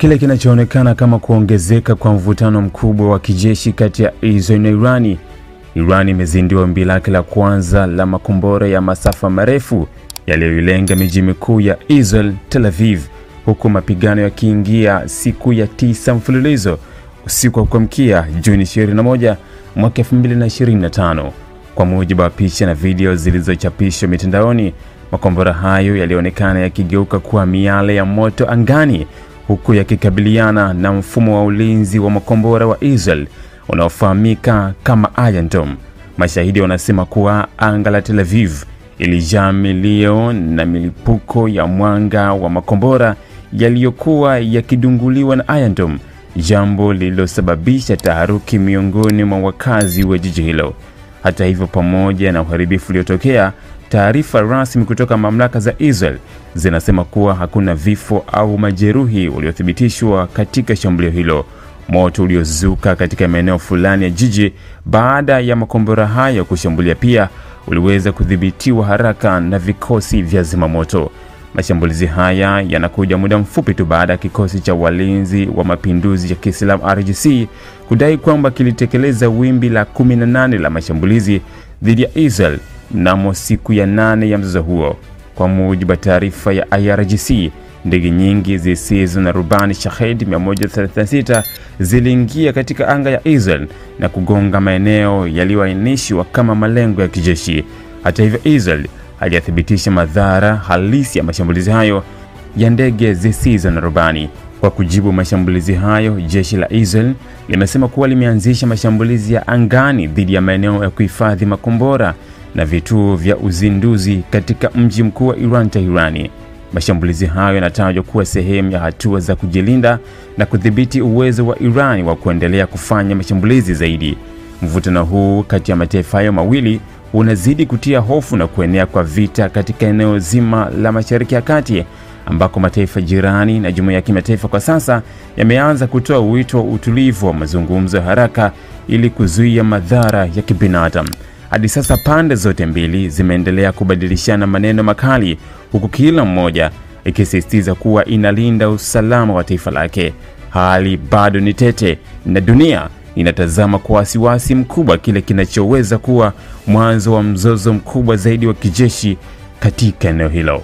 kile kinachoonekana kama kuongezeka kwa mvutano mkubwa wa kijeshi kati ya Israel na Irani. Irani imezindua ombi lake la kwanza la makombora ya masafa marefu yaliyolenga miji mikuu ya Israel, Tel Aviv, huku mapigano yakiingia siku ya 9 mfululizo usiku wa kuamkia Juni 21 mwaka 2025. Kwa mujibu wa picha na video zilizochapishwa mitandaoni, makombora hayo yalionekana yakigeuka kuwa miale ya moto angani, huku yakikabiliana na mfumo wa ulinzi wa makombora wa Israel unaofahamika kama Iron Dome. Mashahidi wanasema kuwa anga la Tel Aviv ilijaa milio na milipuko ya mwanga wa makombora yaliyokuwa yakidunguliwa na Iron Dome, jambo lililosababisha taharuki miongoni mwa wakazi wa jiji hilo. Hata hivyo, pamoja na uharibifu uliotokea, taarifa rasmi kutoka mamlaka za Israel zinasema kuwa hakuna vifo au majeruhi waliothibitishwa katika shambulio hilo. Moto uliozuka katika maeneo fulani ya jiji baada ya makombora hayo kushambulia pia uliweza kudhibitiwa haraka na vikosi vya zimamoto. Mashambulizi haya yanakuja muda mfupi tu baada ya kikosi cha walinzi wa mapinduzi ya Kiislamu RGC kudai kwamba kilitekeleza wimbi la 18 la mashambulizi dhidi ya Israel mnamo siku ya 8 ya mzozo huo. Kwa mujibu wa taarifa ya IRGC, ndege nyingi zisizo na rubani Shahed 136 ziliingia katika anga ya Israel na kugonga maeneo yaliyoainishwa kama malengo ya kijeshi. Hata hivyo, Israel hajathibitisha madhara halisi ya mashambulizi hayo ya ndege zisizo na rubani. Kwa kujibu mashambulizi hayo, jeshi la Israel limesema kuwa limeanzisha mashambulizi ya angani dhidi ya maeneo ya kuhifadhi makombora na vituo vya uzinduzi katika mji mkuu wa Iran, Tehran. Mashambulizi hayo yanatajwa kuwa sehemu ya hatua za kujilinda na kudhibiti uwezo wa Iran wa kuendelea kufanya mashambulizi zaidi. Mvutano huu kati ya mataifa hayo mawili unazidi kutia hofu na kuenea kwa vita katika eneo zima la Mashariki ya Kati, ambako mataifa jirani na jumuiya ya kimataifa kwa sasa yameanza kutoa wito wa utulivu wa mazungumzo ya haraka ili kuzuia madhara ya kibinadamu. Hadi sasa pande zote mbili zimeendelea kubadilishana maneno makali, huku kila mmoja ikisisitiza kuwa inalinda usalama wa taifa lake. Hali bado ni tete na dunia inatazama kwa wasiwasi mkubwa kile kinachoweza kuwa mwanzo wa mzozo mkubwa zaidi wa kijeshi katika eneo hilo.